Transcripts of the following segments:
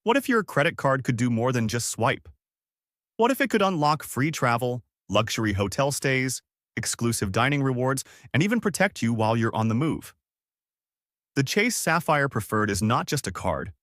What if your credit card could do more than just swipe? What if it could unlock free travel, luxury hotel stays, exclusive dining rewards, and even protect you while you're on the move? The Chase Sapphire Preferred is not just a card,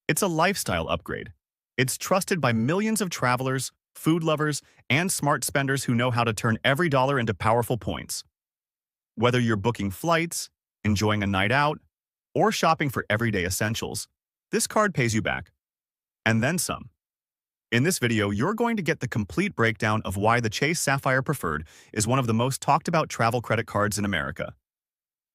it's a lifestyle upgrade. It's trusted by millions of travelers, food lovers, and smart spenders who know how to turn every dollar into powerful points. Whether you're booking flights, enjoying a night out, or shopping for everyday essentials, this card pays you back. And then some. In this video, you're going to get the complete breakdown of why the Chase Sapphire Preferred is one of the most talked about travel credit cards in America.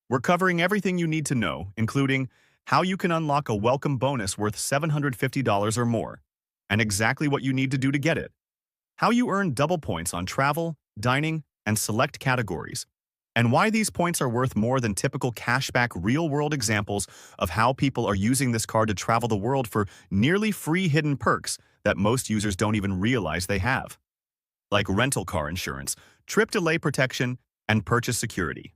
We're covering everything you need to know, including how you can unlock a welcome bonus worth $750 or more, and exactly what you need to do to get it, how you earn double points on travel, dining, and select categories, and why these points are worth more than typical cashback. Real-world examples of how people are using this card to travel the world for nearly free hidden perks that most users don't even realize they have, like rental car insurance, trip delay protection, and purchase security.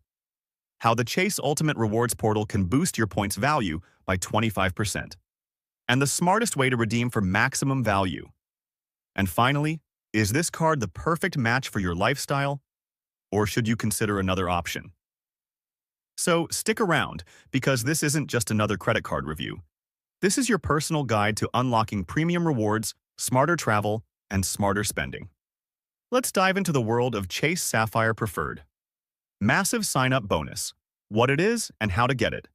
How the Chase Ultimate Rewards portal can boost your points value by 25%, and the smartest way to redeem for maximum value. And finally, is this card the perfect match for your lifestyle, or should you consider another option? So stick around, because this isn't just another credit card review. This is your personal guide to unlocking premium rewards, smarter travel, and smarter spending. Let's dive into the world of Chase Sapphire Preferred. Massive sign-up bonus. What it is and how to get it.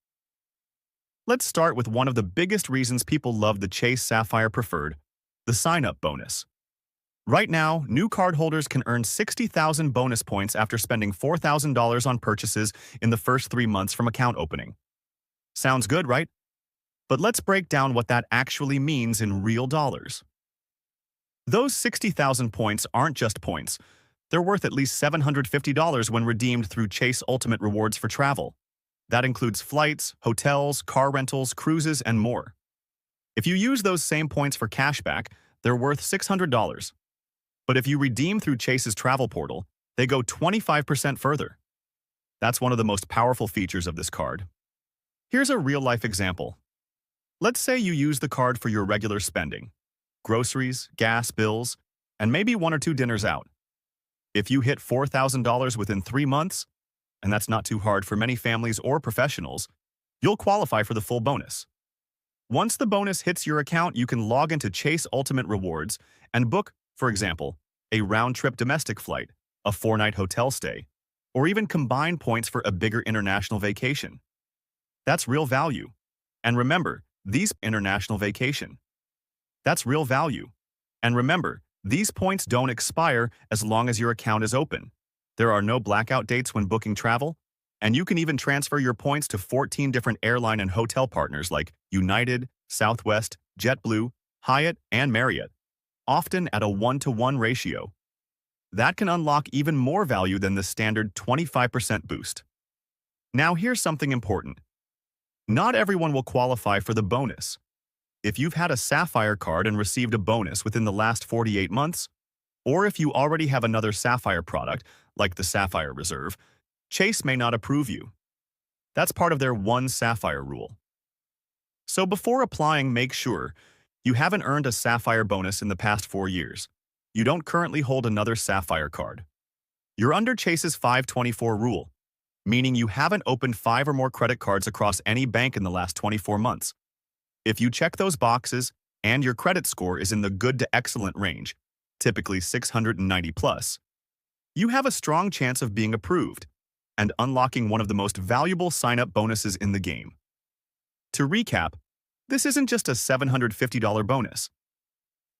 Let's start with one of the biggest reasons people love the Chase Sapphire Preferred, the sign-up bonus. Right now, new cardholders can earn 60,000 bonus points after spending $4,000 on purchases in the first 3 months from account opening. Sounds good, right? But let's break down what that actually means in real dollars. Those 60,000 points aren't just points. They're worth at least $750 when redeemed through Chase Ultimate Rewards for travel. That includes flights, hotels, car rentals, cruises, and more. If you use those same points for cashback, they're worth $600. But if you redeem through Chase's travel portal, they go 25% further. That's one of the most powerful features of this card. Here's a real-life example. Let's say you use the card for your regular spending, groceries, gas, bills, and maybe 1 or 2 dinners out. If you hit $4,000 within 3 months, and that's not too hard for many families or professionals, you'll qualify for the full bonus. Once the bonus hits your account, you can log into Chase Ultimate Rewards and book, for example, a round-trip domestic flight, a 4-night hotel stay, or even combine points for a bigger international vacation. That's real value. And remember, these international vacation. That's real value. And remember, these points don't expire as long as your account is open. There are no blackout dates when booking travel, and you can even transfer your points to 14 different airline and hotel partners like United, Southwest, JetBlue, Hyatt, and Marriott, often at a 1-to-1 ratio. That can unlock even more value than the standard 25% boost. Now here's something important. Not everyone will qualify for the bonus. If you've had a Sapphire card and received a bonus within the last 48 months, or if you already have another Sapphire product, like the Sapphire Reserve, Chase may not approve you. That's part of their one Sapphire rule. So before applying, make sure you haven't earned a Sapphire bonus in the past 4 years. You don't currently hold another Sapphire card. You're under Chase's 524 rule, meaning you haven't opened 5 or more credit cards across any bank in the last 24 months. If you check those boxes and your credit score is in the good to excellent range, typically 690 plus, you have a strong chance of being approved and unlocking one of the most valuable sign-up bonuses in the game. To recap, this isn't just a $750 bonus.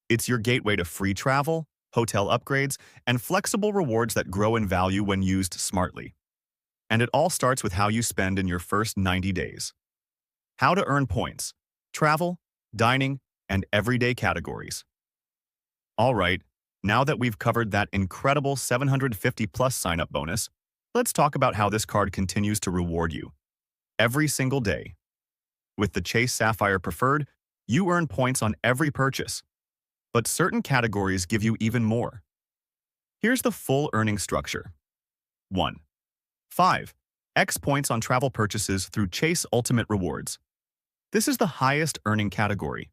It's your gateway to free travel, hotel upgrades, and flexible rewards that grow in value when used smartly. And it all starts with how you spend in your first 90 days. How to earn points, travel, dining, and everyday categories. All right, now that we've covered that incredible 750-plus sign-up bonus, let's talk about how this card continues to reward you every single day. With the Chase Sapphire Preferred, you earn points on every purchase, but certain categories give you even more. Here's the full earning structure. 1. 5. X points on travel purchases through Chase Ultimate Rewards. This is the highest earning category.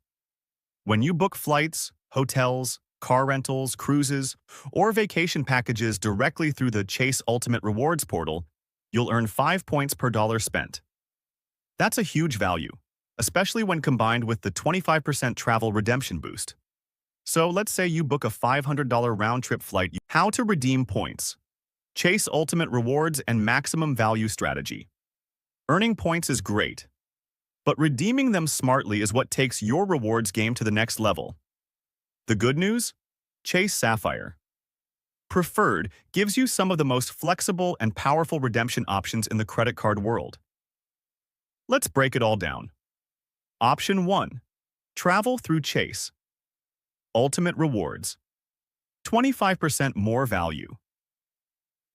When you book flights, hotels, car rentals, cruises, or vacation packages directly through the Chase Ultimate Rewards portal, you'll earn 5 points per dollar spent. That's a huge value, especially when combined with the 25% travel redemption boost. So let's say you book a $500 round-trip flight. How to redeem points. Chase Ultimate Rewards and Maximum Value Strategy. Earning points is great, but redeeming them smartly is what takes your rewards game to the next level. The good news? Chase Sapphire Preferred gives you some of the most flexible and powerful redemption options in the credit card world. Let's break it all down. Option 1. Travel through Chase. Ultimate Rewards. 25% more value.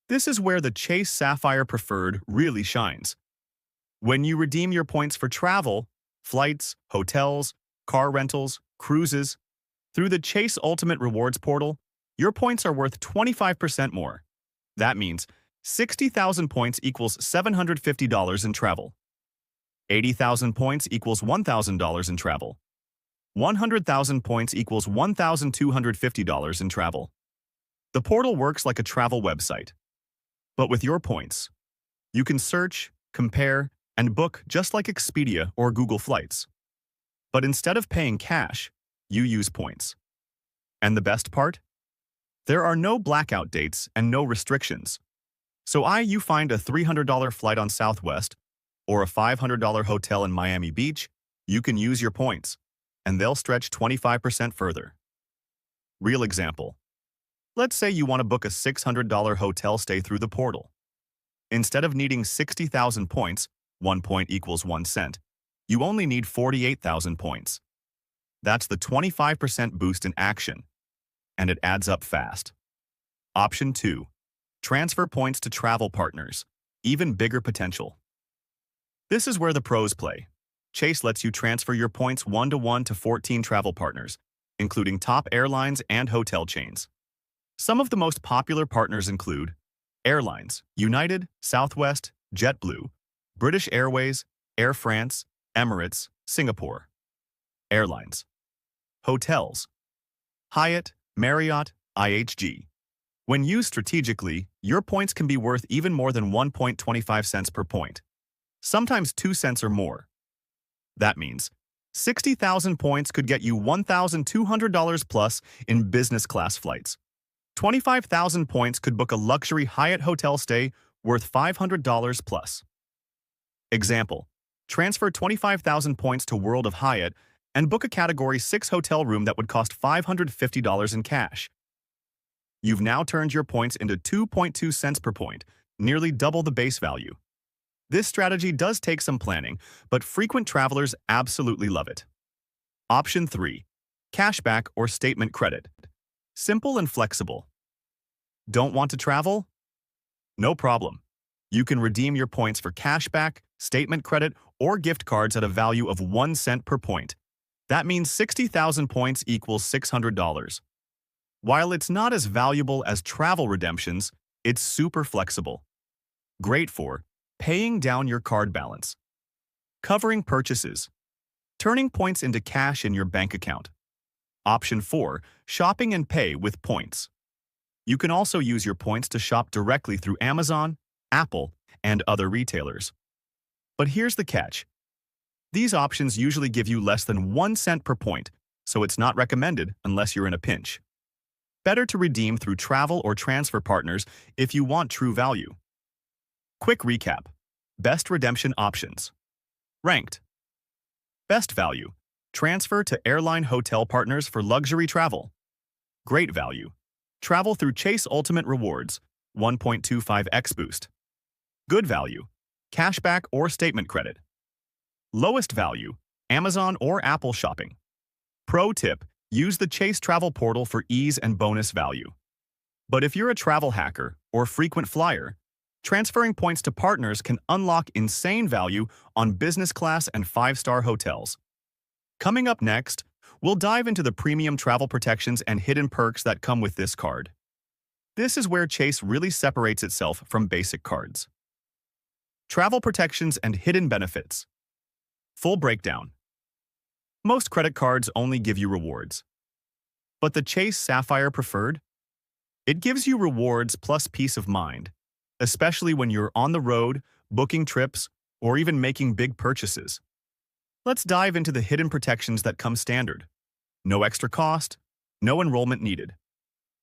This is where the Chase Sapphire Preferred really shines. When you redeem your points for travel, flights, hotels, car rentals, cruises, through the Chase Ultimate Rewards portal, your points are worth 25% more. That means 60,000 points equals $750 in travel. 80,000 points equals $1,000 in travel. 100,000 points equals $1,250 in travel. The portal works like a travel website. But with your points, you can search, compare, and book just like Expedia or Google Flights. But instead of paying cash, you use points. And the best part? There are no blackout dates and no restrictions. So you find a $300 flight on Southwest or a $500 hotel in Miami Beach, you can use your points, and they'll stretch 25% further. Real example. Let's say you want to book a $600 hotel stay through the portal. Instead of needing 60,000 points, 1 point equals 1 cent, you only need 48,000 points. That's the 25% boost in action, and it adds up fast. Option 2. Transfer points to travel partners. Even bigger potential. This is where the pros play. Chase lets you transfer your points 1-to-1 to 14 travel partners, including top airlines and hotel chains. Some of the most popular partners include airlines: United, Southwest, JetBlue, British Airways, Air France, Emirates, Singapore. Airlines. Hotels: Hyatt, Marriott, IHG. When used strategically, your points can be worth even more than 1.25 cents per point, sometimes 2 cents or more. That means 60,000 points could get you $1,200 plus in business class flights. 25,000 points could book a luxury Hyatt hotel stay worth $500 plus. Example: transfer 25,000 points to World of Hyatt and book a Category 6 hotel room that would cost $550 in cash. You've now turned your points into 2.2 cents per point, nearly double the base value. This strategy does take some planning, but frequent travelers absolutely love it. Option 3. Cashback or statement credit. Simple and flexible. Don't want to travel? No problem. You can redeem your points for cashback, statement credit, or gift cards at a value of 1 cent per point. That means 60,000 points equals $600. While it's not as valuable as travel redemptions, it's super flexible. Great for paying down your card balance, covering purchases, turning points into cash in your bank account. Option 4. Shopping and pay with points. You can also use your points to shop directly through Amazon, Apple, and other retailers. But here's the catch. These options usually give you less than 1 cent per point, so it's not recommended unless you're in a pinch. Better to redeem through travel or transfer partners if you want true value. Quick recap. Best redemption options. Ranked. Best value. Transfer to airline hotel partners for luxury travel. Great value. Travel through Chase Ultimate Rewards, 1.25x boost. Good value. Cashback or statement credit. Lowest value. Amazon or Apple shopping. Pro tip. Use the Chase Travel Portal for ease and bonus value. But if you're a travel hacker or frequent flyer, transferring points to partners can unlock insane value on business class and 5-star hotels. Coming up next, we'll dive into the premium travel protections and hidden perks that come with this card. This is where Chase really separates itself from basic cards. Travel protections and hidden benefits. Full breakdown. Most credit cards only give you rewards. But the Chase Sapphire Preferred? It gives you rewards plus peace of mind, especially when you're on the road, booking trips, or even making big purchases. Let's dive into the hidden protections that come standard. No extra cost, no enrollment needed.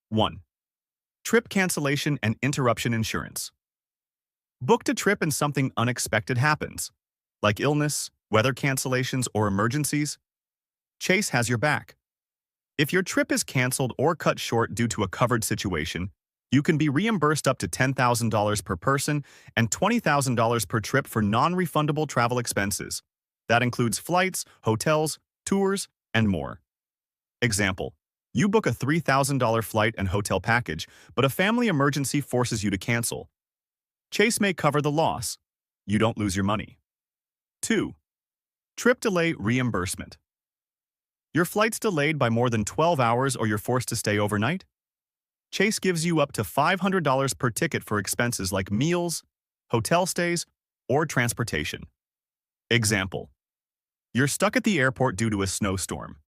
1. Trip cancellation and interruption insurance. Booked a trip and something unexpected happens, like illness, weather cancellations, or emergencies. Chase has your back. If your trip is canceled or cut short due to a covered situation, you can be reimbursed up to $10,000 per person and $20,000 per trip for non-refundable travel expenses. That includes flights, hotels, tours, and more. Example: you book a $3,000 flight and hotel package, but a family emergency forces you to cancel. Chase may cover the loss. You don't lose your money. 2. Trip delay reimbursement. Your flight's delayed by more than 12 hours or you're forced to stay overnight? Chase gives you up to $500 per ticket for expenses like meals, hotel stays, or transportation. Example: you're stuck at the airport due to a snowstorm.